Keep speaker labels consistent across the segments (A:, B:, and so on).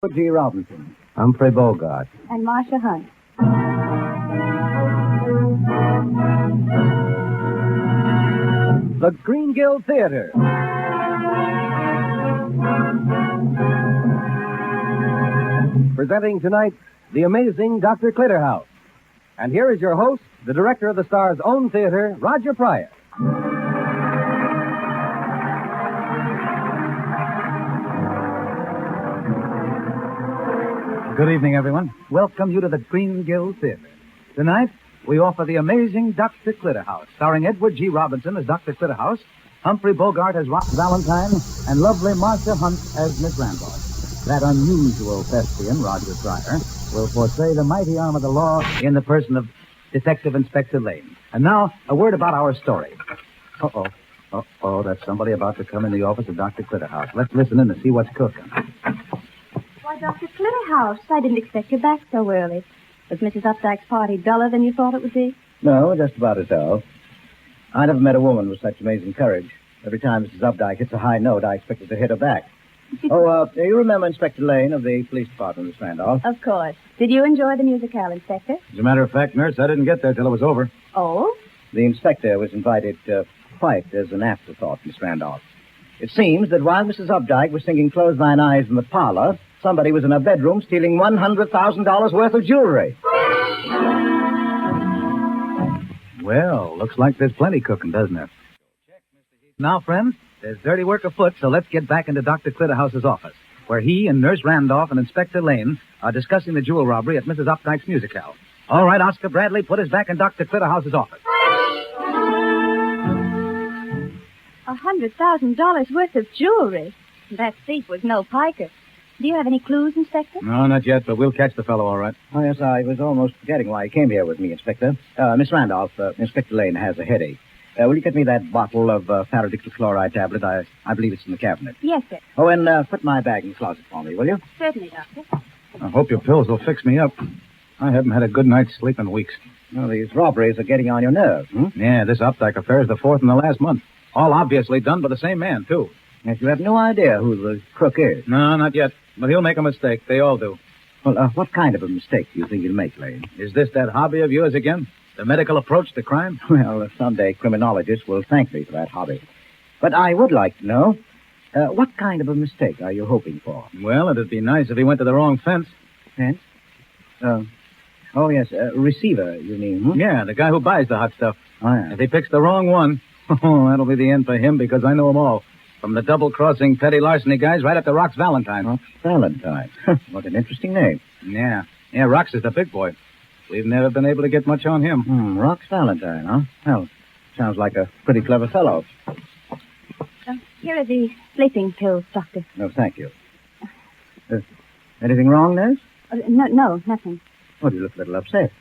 A: G. Robinson, Humphrey Bogart,
B: and Marcia Hunt.
A: the Green Guild Theater. Presenting tonight, the amazing Dr. Clitterhouse. And here is your host, the director of the Star's own theater, Roger Pryor.
C: Good evening, everyone. Welcome you to the Green Guild Theater. Tonight, we offer the amazing Dr. Clitterhouse, starring Edward G. Robinson as Dr. Clitterhouse, Humphrey Bogart as Rock Valentine, and lovely Marcia Hunt as Miss Randolph. That unusual thespian, Roger Pryor, will portray the mighty arm of the law in the person of Detective Inspector Lane. And now, a word about our story. Uh-oh, that's somebody about to come in the office of Dr. Clitterhouse. Let's listen in and see what's cooking.
B: Why, Dr. Clitterhouse, I didn't expect you back so early. Was Mrs. Updike's party duller than you thought it would be?
A: No, just about as dull. I never met a woman with such amazing courage. Every time Mrs. Updike hits a high note, I expected to hit her back. Do you remember Inspector Lane of the police department, Miss Randolph?
B: Of course. Did you enjoy the musicale, Inspector?
C: As a matter of fact, nurse, I didn't get there till it was over.
B: Oh?
A: The inspector was invited quite as an afterthought, Miss Randolph. It seems that while Mrs. Updike was singing Close Thine Eyes in the parlor, somebody was in her bedroom stealing $100,000 worth of jewelry.
C: Well, looks like there's plenty cooking, doesn't there? Now, friends, there's dirty work afoot, so let's get back into Dr. Clitterhouse's office, where he and Nurse Randolph and Inspector Lane are discussing the jewel robbery at Mrs. Updike's musicale. All right, Oscar Bradley, put us back in Dr. Clitterhouse's office.
B: $100,000 worth of jewelry. That thief was no piker. Do you have any clues, Inspector?
C: No, not yet, but we'll catch the fellow all right.
A: Oh, yes, I was almost forgetting why he came here with me, Inspector. Miss Randolph, Inspector Lane has a headache. Will you get me that bottle of paradictyl chloride tablet? I believe it's in the cabinet.
B: Yes, sir.
A: Oh, and put my bag in the closet for me, will you?
B: Certainly, Doctor.
C: I hope your pills will fix me up. I haven't had a good night's sleep in weeks.
A: Well, these robberies are getting on your nerves,
C: Yeah, this Updike affair is the fourth in the last month. All obviously done by the same man, too.
A: Yes, you have no idea who the crook is.
C: No, not yet. But he'll make a mistake. They all do.
A: Well, what kind of a mistake do you think he'll make, Lane?
C: Is this that hobby of yours again? The medical approach to crime?
A: Well, someday criminologists will thank me for that hobby. But I would like to know, what kind of a mistake are you hoping for?
C: Well, it'd be nice if he went to the wrong fence.
A: Fence? Oh, yes, receiver, you mean?
C: Yeah, the guy who buys the hot stuff.
A: Oh, yeah.
C: If he picks the wrong one, that'll be the end for him because I know them all. From the double-crossing petty larceny guys right up to Rox Valentine.
A: Rox Valentine. What an interesting name.
C: Yeah, Rox is the big boy. We've never been able to get much on him.
A: Rox Valentine, huh? Well, sounds like a pretty clever fellow.
B: Here are the sleeping pills, Doctor.
A: No, thank you. Anything wrong, nurse?
B: No, nothing.
A: Oh, you look a little upset.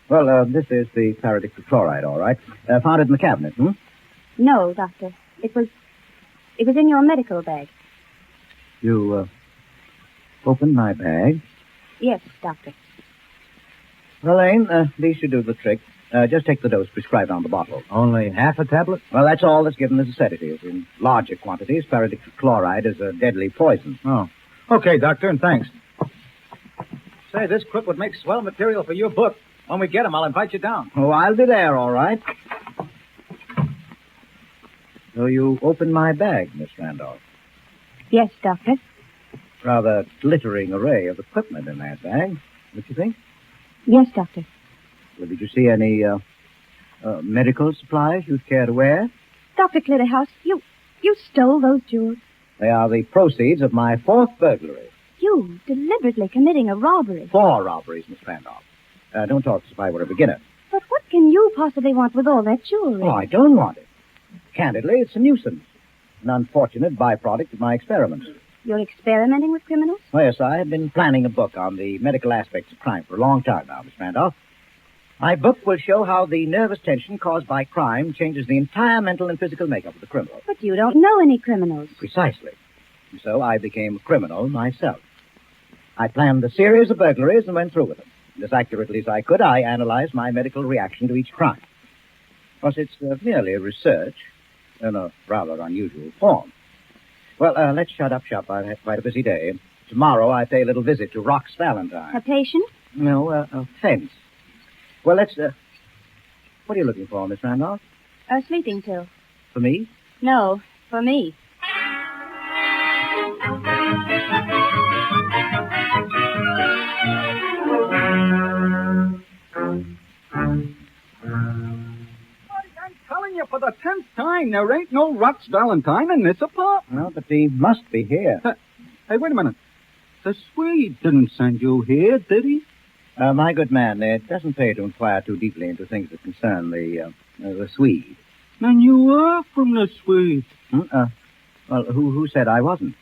A: Well, this is the paradictyl chloride, all right. Found it in the cabinet,
B: No, Doctor. It was in your medical bag.
A: You, opened my bag?
B: Yes, Doctor.
A: Well, Lane, these should do the trick. Just take the dose prescribed on the bottle.
C: Only half a tablet?
A: Well, that's all that's given as a sedative. In larger quantities, paradictyl chloride is a deadly poison.
C: Oh. Okay, Doctor, and thanks. Say, this crook would make swell material for your book. When we get him, I'll invite you down.
A: Oh, I'll be there, all right. So you opened my bag, Miss Randolph.
B: Yes, Doctor.
A: Rather glittering array of equipment in that bag. What you think?
B: Yes, Doctor.
A: Well, did you see any medical supplies you'd care to wear?
B: Dr. Clitterhouse, you stole those jewels.
A: They are the proceeds of my fourth burglary.
B: You deliberately committing a robbery.
A: 4 robberies, Miss Randolph. Don't talk as if I were a beginner.
B: But what can you possibly want with all that jewelry?
A: Oh, I don't want it. Candidly, it's a nuisance. An unfortunate byproduct of my experiments.
B: You're experimenting with criminals?
A: Oh, yes, I have been planning a book on the medical aspects of crime for a long time now, Miss Randolph. My book will show how the nervous tension caused by crime changes the entire mental and physical makeup of the criminal.
B: But you don't know any criminals.
A: Precisely. And so I became a criminal myself. I planned a series of burglaries and went through with them. And as accurately as I could, I analyzed my medical reaction to each crime. Of course, it's merely a research in a rather unusual form. Well, let's shut up shop. I've had quite a busy day. Tomorrow I pay a little visit to Rox Valentine.
B: A patient?
A: No, a fence. Well, let's, what are you looking for, Miss Randolph?
B: A sleeping pill.
A: For me?
B: No, for me.
D: I'm telling you for the 10th time, there ain't no Rox Valentine in this apartment.
A: Well, but he must be here.
D: Hey, wait a minute. The Swede didn't send you here, did he?
A: My good man, it doesn't pay to inquire too deeply into things that concern the Swede.
D: Then you are from the Swede.
A: Well, who said I wasn't?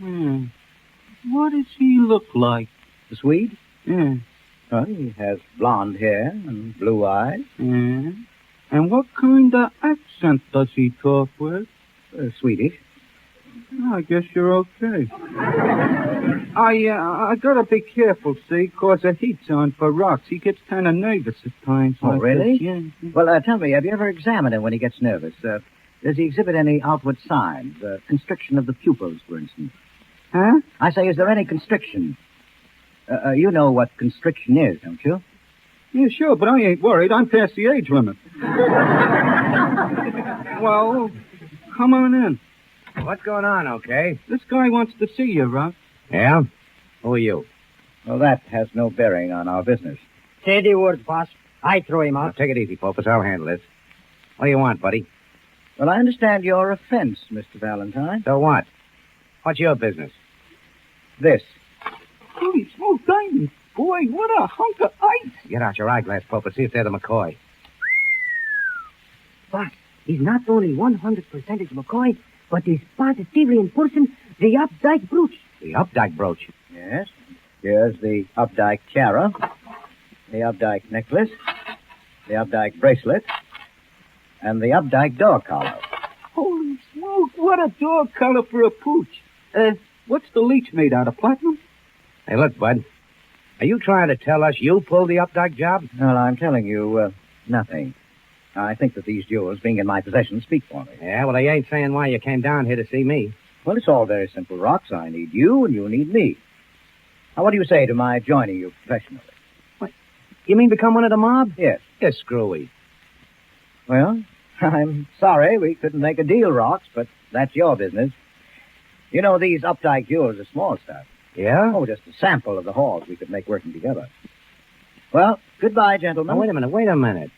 D: What does he look like?
A: The Swede?
D: Yeah.
A: Well, he has blonde hair and blue eyes.
D: Yeah. And what kind of accent does he talk with?
A: Swedish.
D: I guess you're okay. I gotta be careful, see, 'cause the heat's on for Rox. He gets kind of nervous at times.
A: Oh,
D: like
A: really?
D: this. Yeah.
A: Well, tell me, have you ever examined him when he gets nervous? Does he exhibit any outward signs? Constriction of the pupils, for instance?
D: Huh?
A: I say, is there any constriction? You know what constriction is, don't you?
D: Yeah, sure, but I ain't worried. I'm past the age limit. Well, come on in.
E: What's going on, okay?
D: This guy wants to see you, Rox.
E: Yeah? Who are you?
A: Well, that has no bearing on our business.
F: Say the word, boss. I throw him
E: Now,
F: out.
E: take it easy, Popus. I'll handle this. What do you want, buddy?
A: Well, I understand your offense, Mr. Valentine.
E: So what? What's your business?
A: This.
D: Holy smoke, diamonds. Boy, what a hunk of ice.
E: Get out your eyeglass, Popus. See if they're the McCoy.
F: Boss, he's not only 100% McCoy, but he's positively in person the Updike brooch.
E: The Updike brooch.
A: Yes. Here's the Updike tiara, the Updike necklace, the Updike bracelet, and the Updike dog collar.
D: Holy smoke, what a dog collar for a pooch. What's the leech made out of, platinum?
E: Hey, look, bud. Are you trying to tell us you pulled the Updike job?
A: Well, I'm telling you, nothing. I think that these jewels being in my possession speak for me.
E: Yeah, well, they ain't saying why you came down here to see me.
A: Well, it's all very simple, Rox. I need you, and you need me. Now, what do you say to my joining you professionally?
E: You mean become one of the mob?
A: Yes.
E: You're screwy.
A: Well, I'm sorry we couldn't make a deal, Rox, but that's your business. You know, these Updike jewels are small stuff.
E: Yeah?
A: Oh, just a sample of the hauls we could make working together. Well, goodbye, gentlemen.
E: Now, wait a minute.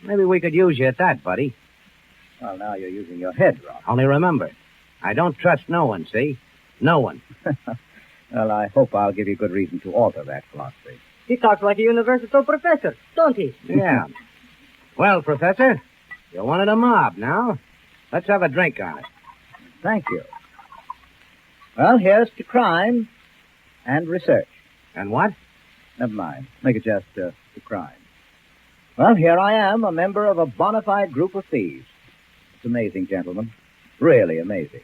E: Maybe we could use you at that, buddy.
A: Well, now you're using your head, Rox.
E: Only remember, I don't trust no one, see? No one.
A: Well, I hope I'll give you good reason to alter that philosophy.
F: He talks like a university professor, don't he?
E: Yeah. Well, Professor, you're one of the mob now. Let's have a drink on it.
A: Thank you. Well, here's to crime and research.
E: And what?
A: Never mind. Make it just to crime. Well, here I am, a member of a bona fide group of thieves. It's amazing, gentlemen. Really amazing.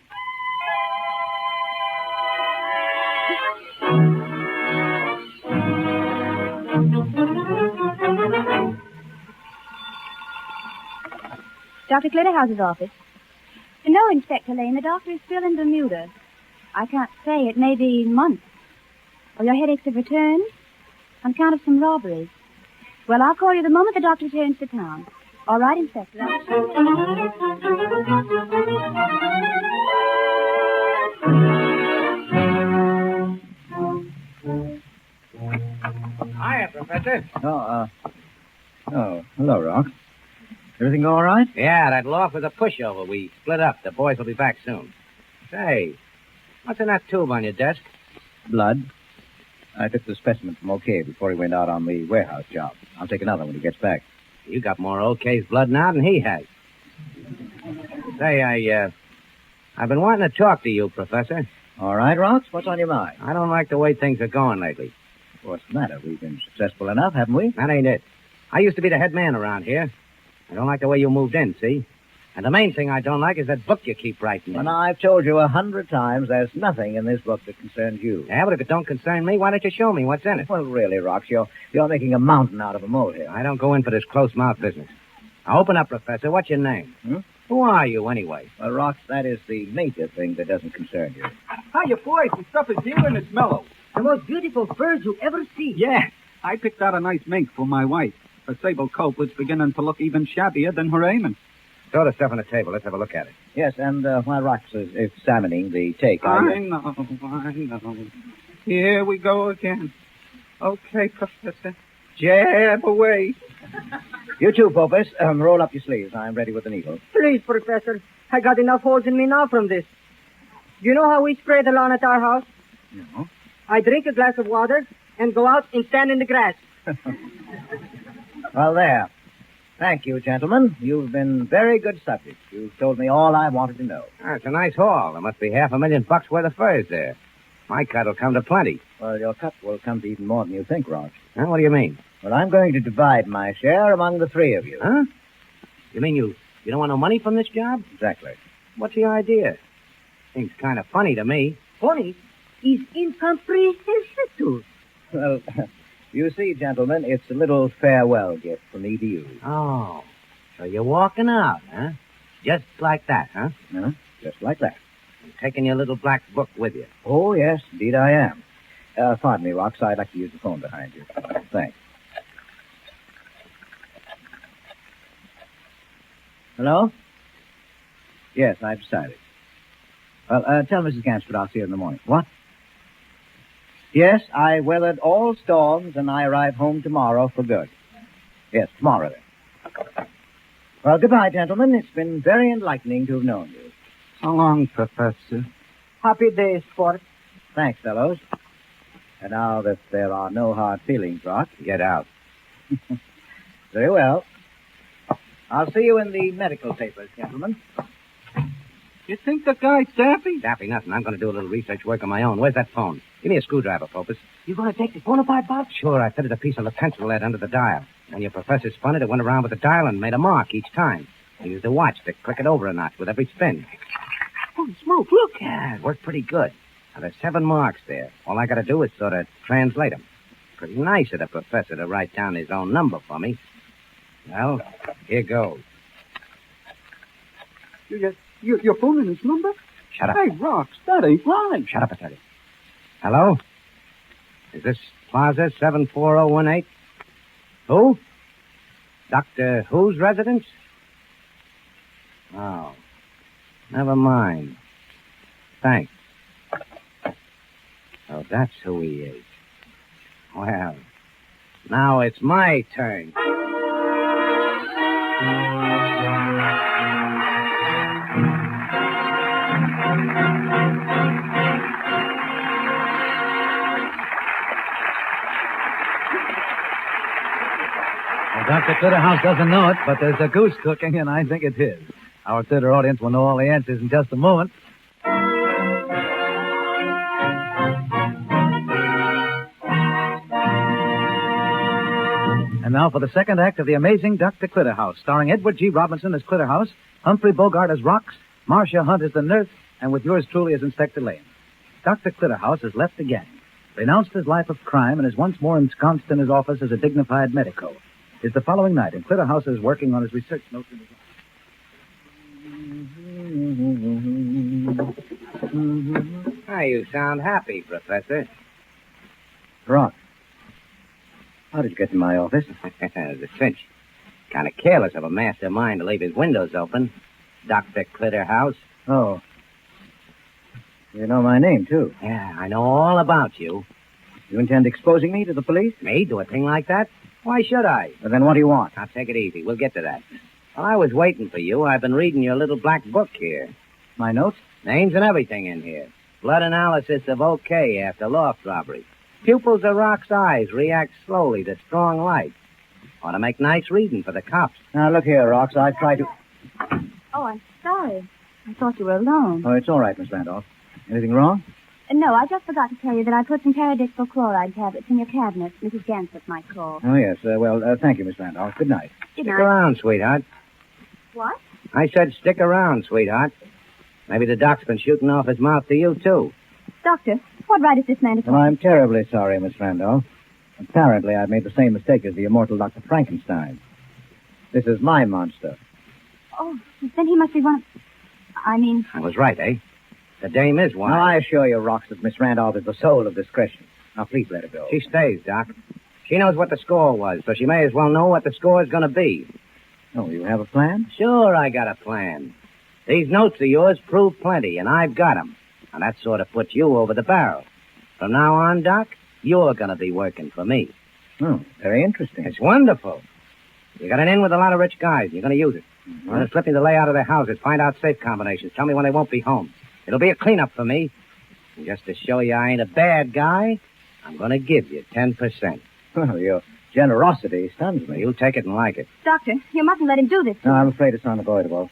B: Dr. Clitterhouse's office. No, Inspector Lane, the doctor is still in Bermuda. I can't say. It may be months. Well, your headaches have returned on account of some robberies. Well, I'll call you the moment the doctor returns to town. All right, Inspector.
E: Hiya, Professor.
A: Oh, hello, Rox. Everything go all right?
E: Yeah, that loft was a pushover. We split up. The boys will be back soon. Say, what's in that tube on your desk?
A: Blood. I took the specimen from OK before he went out on the warehouse job. I'll take another when he gets back.
E: You got more OK's blood now than he has. Say, I've been wanting to talk to you, Professor.
A: All right, Rox, what's on your mind?
E: I don't like the way things are going lately.
A: What's the matter? We've been successful enough, haven't we?
E: That ain't it. I used to be the head man around here. I don't like the way you moved in, see? And the main thing I don't like is that book you keep writing in.
A: And I've told you 100 times there's nothing in this book that concerns you.
E: Yeah, but if it don't concern me, why don't you show me what's in it?
A: Well, really, Rox, you're making a mountain out of a molehill.
E: I don't go in for this close-mouth business. Now, open up, Professor. What's your name? Who are you, anyway?
A: Well, Rox, that is the major thing that doesn't concern you.
D: Hiya, boys. The stuff is here and it's mellow.
F: The most beautiful furs you ever see.
D: Yeah, I picked out a nice mink for my wife. Her sable coat was beginning to look even shabbier than her Eamon.
E: Throw the stuff on the table. Let's have a look at it.
A: Yes, and while Rox is examining the take,
D: I know. Here we go again. Okay, Professor. Jab away.
A: You too, Popus. Roll up your sleeves. I'm ready with the needle.
F: Please, Professor. I got enough holes in me now from this. Do you know how we spray the lawn at our house?
A: No.
F: I drink a glass of water and go out and stand in the grass.
A: Well, there. Thank you, gentlemen. You've been very good subjects. You've told me all I wanted to know.
E: It's a nice haul. There must be $500,000 worth of furs there. My cut will come to plenty.
A: Well, your cut will come to even more than you think, Rox.
E: Huh? What do you mean?
A: Well, I'm going to divide my share among the three of you.
E: Huh? You mean you don't want no money from this job?
A: Exactly.
E: What's the idea? Seems kind of funny to me.
F: Funny is incomprehensible.
A: Well, you see, gentlemen, it's a little farewell gift from me to you.
E: Oh, so you're walking out, huh? Just like that, huh?
A: Huh? Just like that.
E: And taking your little black book with you.
A: Oh, yes, indeed I am. Pardon me, Rox. I'd like to use the phone behind you. Thanks. Hello? Yes, I've decided. Well, tell Mrs. Gansford I'll see her in the morning. What? Yes, I weathered all storms, and I arrive home tomorrow for good. Yes, tomorrow, then. Well, goodbye, gentlemen. It's been very enlightening to have known you.
D: So long, Professor.
F: Happy days, sport.
A: Thanks, fellows. And now that there are no hard feelings, Rock,
E: Get out.
A: very well. I'll see you in the medical papers, gentlemen.
D: You think the guy's daffy?
E: Daffy, nothing. I'm going to do a little research work on my own. Where's that phone? Give me a screwdriver, Popus.
F: You gonna take the phone apart, Bob?
E: Sure, I fitted a piece of the pencil lead under the dial. When your professor spun it, it went around with the dial and made a mark each time. I used a watch to click it over a notch with every spin.
D: Holy smoke, look.
E: Yeah, it worked pretty good. Now, there's 7 marks there. All I got to do is sort of translate them. Pretty nice of the professor to write down his own number for me. Well, here goes.
D: You're phoning his number?
E: Shut up.
D: Hey, Rox, that ain't right.
E: Shut up, I tell you. Hello? Is this Plaza 74018? Who? Dr. Who's residence? Oh. Never mind. Thanks. Oh, that's who he is. Well, now it's my turn.
C: Well, Dr. Clitterhouse doesn't know it, but there's a goose cooking, and I think it's his. Our theater audience will know all the answers in just a moment. And now for the second act of The Amazing Dr. Clitterhouse, starring Edward G. Robinson as Clitterhouse, Humphrey Bogart as Rox, Marcia Hunt as the nurse, and with yours truly as Inspector Lane. Dr. Clitterhouse has left the gang, renounced his life of crime, and is once more ensconced in his office as a dignified medico. It's the following night, and Clitterhouse is working on his research notes in his office.
E: Ah, you sound happy, Professor.
A: Rock, how did you get in my office?
E: The cinch. Kind of careless of a mastermind to leave his windows open. Dr. Clitterhouse.
A: Oh. You know my name, too.
E: Yeah, I know all about you.
A: You intend exposing me to the police?
E: Me do a thing like that? Why should I?
A: Well, then what do you want?
E: Now, take it easy. We'll get to that. While I was waiting for you, I've been reading your little black book here.
A: My notes?
E: Names and everything in here. Blood analysis of OK after loft robbery. Pupils of Rock's eyes react slowly to strong light. Ought to make nice reading for the cops.
A: Now, look here, Rox. I've tried to...
B: Oh, I'm sorry. I thought you were alone.
A: Oh, it's all right, Miss Randolph. Anything wrong?
B: No, I just forgot to tell you that I put some paradixal chloride tablets in your cabinet. Mrs. Gansford might call.
A: Oh, yes. Thank you, Miss Randolph. Good night.
B: Good
E: Stick
B: night.
E: around, sweetheart.
B: What?
E: I said stick around, sweetheart. Maybe the doc's been shooting off his mouth to you, too.
B: Doctor, what right is this man to talk?
A: Well, I'm terribly sorry, Miss Randolph. Apparently, I've made the same mistake as the immortal Dr. Frankenstein. This is my monster.
B: Oh, then he must be one of... I mean...
E: I was right, eh? The dame is one.
A: Now, I assure you, Rox, that Miss Randolph is the soul of discretion. Now, please let her go.
E: She stays, Doc. She knows what the score was, so she may as well know what the score is going to be.
A: Oh, you have a plan?
E: Sure, I got a plan. These notes of yours prove plenty, and I've got 'em. And that sort of puts you over the barrel. From now on, Doc, you're going to be working for me.
A: Oh, very interesting.
E: It's wonderful. You got an in with a lot of rich guys, and you're going to use it. You're going to slip me the layout of their houses, find out safe combinations, tell me when they won't be home. It'll be a cleanup for me. And just to show you I ain't a bad guy, I'm going to give you 10%.
A: Well, your generosity stuns me.
E: You take it and like it.
B: Doctor, you mustn't let him do this to
A: No,
B: you.
A: I'm afraid it's unavoidable.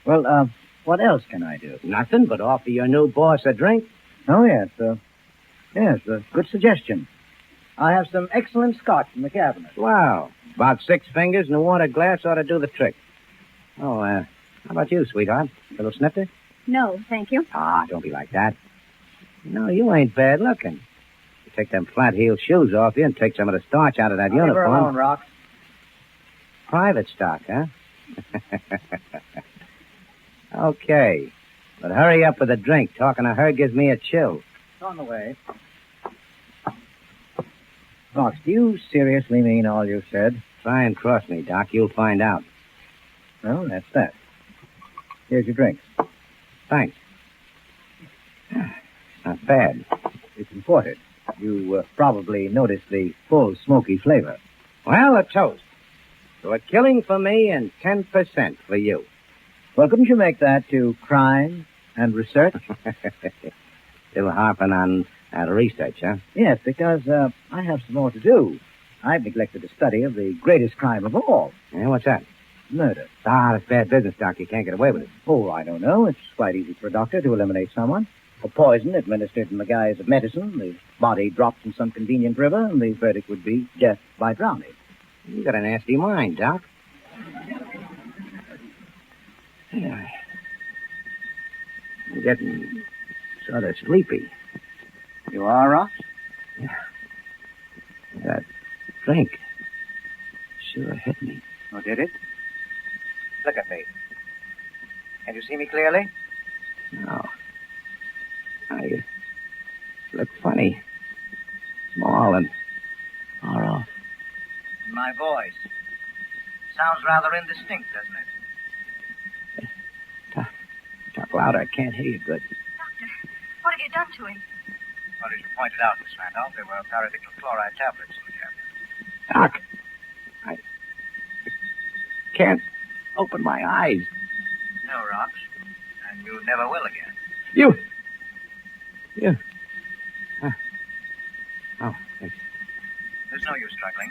A: Well, what else can I do?
E: Nothing but offer your new boss a drink.
A: Oh, yes, good suggestion. I have some excellent scotch in the cabinet.
E: Wow. About 6 fingers and a water glass ought to do the trick. Oh, how about you, sweetheart? Little snifter?
B: No, thank you.
E: Ah, don't be like that. No, you ain't bad looking. You take them flat-heeled shoes off you and take some of the starch out of that
A: Leave her
E: uniform.
A: alone, Rox.
E: Private stock, huh? Okay. But hurry up with the drink. Talking to her gives me a chill.
A: It's on the way. Rox, do you seriously mean all you said?
E: Try and cross me, Doc. You'll find out.
A: Well, that's that. Here's your drink.
E: Thanks. Not bad.
A: It's imported. You probably noticed the full smoky flavor.
E: Well, a toast. So a killing for me and 10% for you.
A: Well, couldn't you make that to crime and research?
E: Still harping on research, huh?
A: Yes, because I have some more to do. I've neglected the study of the greatest crime of all,
E: Yeah, what's that?
A: murder.
E: Ah, that's bad business, Doc. You can't get away with it.
A: Oh, I don't know. It's quite easy for a doctor to eliminate someone. A poison administered in the guise of medicine, the body dropped in some convenient river, and the verdict would be death by drowning.
E: You got a nasty mind, Doc. Yeah. I'm getting sort of sleepy.
A: You are, Rox?
E: That drink sure hit me.
A: Oh, did it? Look at me. Can you see me clearly?
E: No. I look funny. Small and far off.
A: My voice. Sounds rather indistinct, doesn't it?
E: Talk louder. I can't hear you good.
B: Doctor, what have you done to him?
A: Well, as you pointed out, Miss Randolph, there were paradictyl chloride tablets in the cabinet.
E: Doc, I can't open my eyes.
A: No, Rox. And you never will again.
E: You. Oh, thanks.
A: There's no use struggling.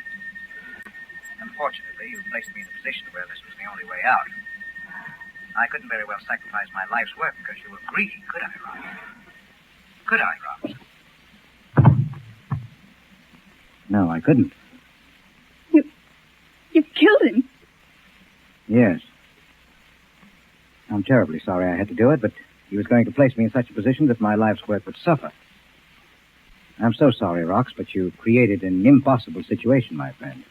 A: Unfortunately, you placed me in a position where this was the only way out. I couldn't very well sacrifice my life's work because you were greedy, could I, Rox? Could I, Rox? No, I couldn't.
B: You killed him.
A: Yes. I'm terribly sorry I had to do it, but he was going to place me in such a position that my life's work would suffer. I'm so sorry, Rox, but you created an impossible situation, my friend.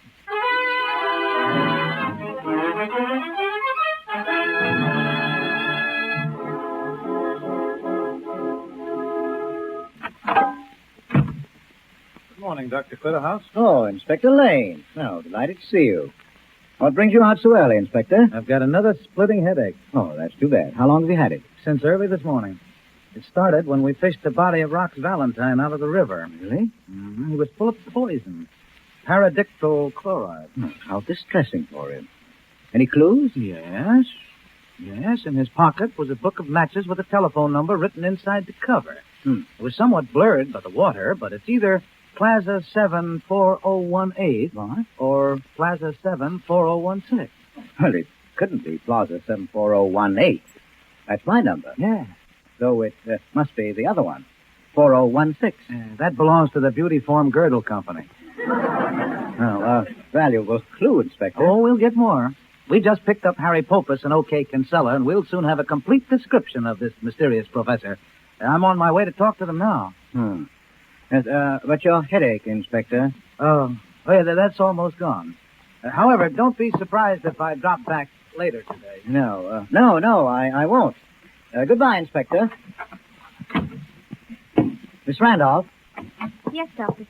C: Good morning, Dr. Clitterhouse.
A: Oh, Inspector Lane. Oh, delighted to see you. What brings you out so early, Inspector?
C: I've got another splitting headache
A: Oh, that's too bad. How long have you had it?
C: since early this morning. It started when we fished the body of Rox Valentine out of the river.
A: Really?
C: He was full of poison. Paradictyl chloride.
A: How distressing for him. Any clues?
C: Yes. Yes, in his pocket was a book of matches with a telephone number written inside the cover. It was somewhat blurred by the water, but it's either Plaza 74018
A: What?
C: or Plaza 74016.
A: Well, it couldn't be Plaza 74018. That's my number.
C: Yeah.
A: So it must be the other one. 4016.
C: That belongs to the Beauty Form Girdle Company.
A: Oh, valuable clue, Inspector.
C: Oh, we'll get more. We just picked up Harry Popus and O.K. Kinsella, and we'll soon have a complete description of this mysterious professor. I'm on my way to talk to them now.
A: Yes, but your headache, Inspector.
C: Yeah, that's almost gone. However, don't be surprised if I drop back later today.
A: No, I won't. Goodbye, Inspector. Miss Randolph,
B: Yes, Doctor.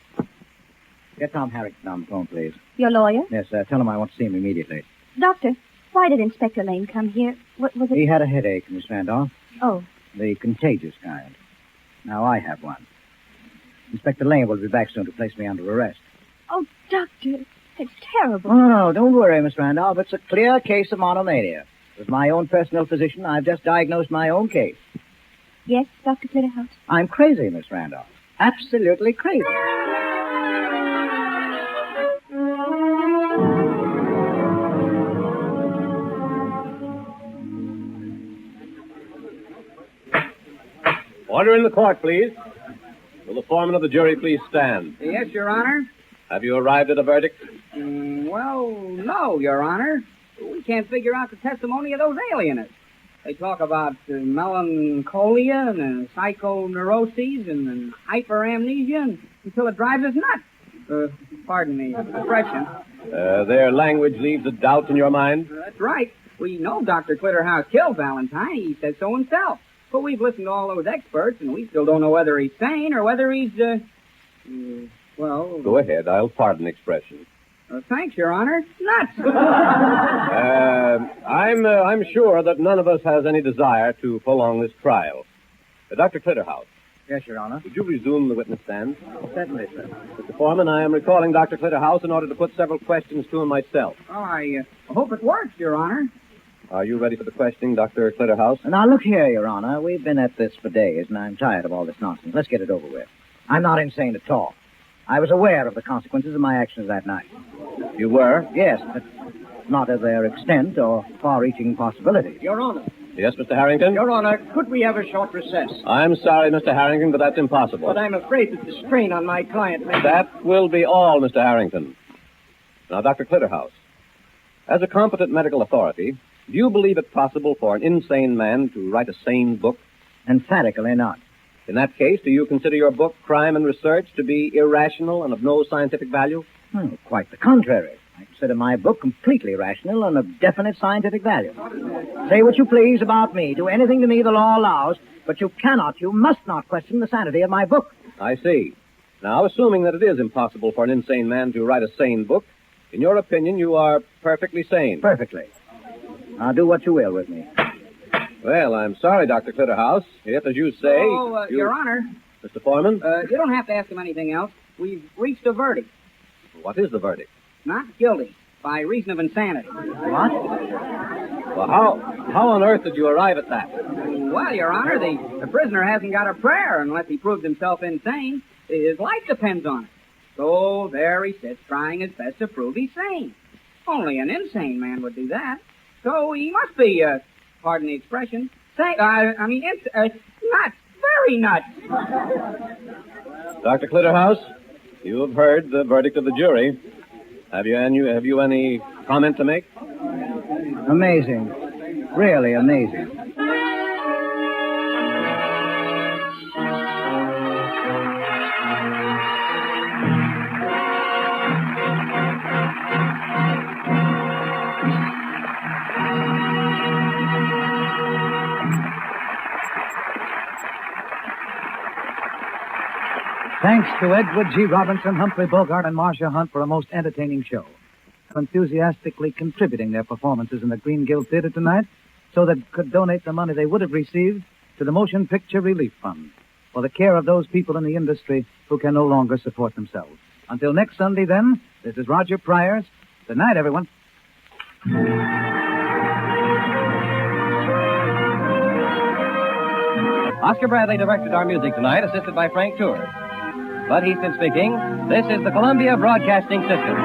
A: get Tom Harrington on the phone, please.
B: Your lawyer?
A: Yes, tell him I want to see him immediately.
B: Doctor, why did Inspector Lane come here? What was it?
A: He had a headache, Miss Randolph.
B: Oh,
A: The contagious kind. Now I have one. Inspector Lane will be back soon to place me under arrest.
B: oh, Doctor, it's terrible.
A: Oh, no, don't worry, Miss Randolph. It's a clear case of monomania. As my own personal physician, I've just diagnosed my own case.
B: Yes, Dr. Clitterhouse.
A: I'm crazy, Miss Randolph. Absolutely crazy.
G: Order in the court, please. Will the foreman of the jury please stand?
H: Yes, Your Honor.
G: Have you arrived at a verdict?
H: Well, no, Your Honor. We can't figure out the testimony of those alienists. They talk about melancholia and psychoneuroses and hyperamnesia until it drives us nuts. Pardon the expression.
G: Their language leaves a doubt in your mind?
H: That's right. We know Dr. Clitterhouse killed Valentine. He said so himself. But we've listened to all those experts, and we still don't know whether he's sane or whether he's, well...
G: Go ahead. I'll pardon the expression.
H: Thanks, Your Honor. Nuts!
G: I'm sure that none of us has any desire to prolong this trial. Dr. Clitterhouse,
A: Yes, Your Honor.
G: would you resume the witness stand?
A: Certainly, sir.
G: Mr. Foreman, I am recalling Dr. Clitterhouse in order to put several questions to him myself.
H: Oh, I hope it works, Your Honor.
G: Are you ready for the questioning, Dr. Clitterhouse?
A: Now, look here, Your Honor. We've been at this for days, and I'm tired of all this nonsense. Let's get it over with. I'm not insane at all. I was aware of the consequences of my actions that night.
G: You were?
A: Yes, but not of their extent or far-reaching possibilities.
D: Your Honor.
G: Yes, Mr. Harrington?
D: Your Honor, could we have a short recess?
G: I'm sorry, Mr. Harrington, but that's impossible.
D: But I'm afraid that the strain on my client may...
G: That will be all, Mr. Harrington. Now, Dr. Clitterhouse, as a competent medical authority, do you believe it possible for an insane man to write a sane book?
A: Emphatically not.
G: In that case, do you consider your book, Crime and Research, to be irrational and of no scientific value?
A: Quite the contrary. I consider my book completely rational and of definite scientific value. Say what you please about me. Do anything to me the law allows, but you must not question the sanity of my book.
G: I see. Now, assuming that it is impossible for an insane man to write a sane book, in your opinion, you are perfectly sane.
A: Perfectly. Now, do what you will with me.
G: Well, I'm sorry, Dr. Clitterhouse. If, as you say...
H: Your Honor,
G: Mr. Foreman?
H: you don't have to ask him anything else. We've reached a verdict.
G: What is the verdict?
H: Not guilty, by reason of insanity.
A: What?
G: Well, how on earth did you arrive at that?
H: Well, Your Honor, the prisoner hasn't got a prayer unless he proves himself insane. His life depends on it. So there he sits, trying his best to prove he's sane. Only an insane man would do that. So he must be, pardon the expression, nuts, very nuts.
G: Dr. Clitterhouse, you have heard the verdict of the jury. Have you any comment to make?
A: Amazing. Really amazing.
C: Thanks to Edward G. Robinson, Humphrey Bogart, and Marcia Hunt for a most entertaining show, enthusiastically contributing their performances in the Green Guild Theater tonight so that could donate the money they would have received to the Motion Picture Relief Fund for the care of those people in the industry who can no longer support themselves. Until next Sunday, then, this is Roger Pryor's. Good night, everyone.
I: Oscar Bradley directed our music tonight, assisted by Frank Tour. Bud Heathman speaking. This is the Columbia Broadcasting System.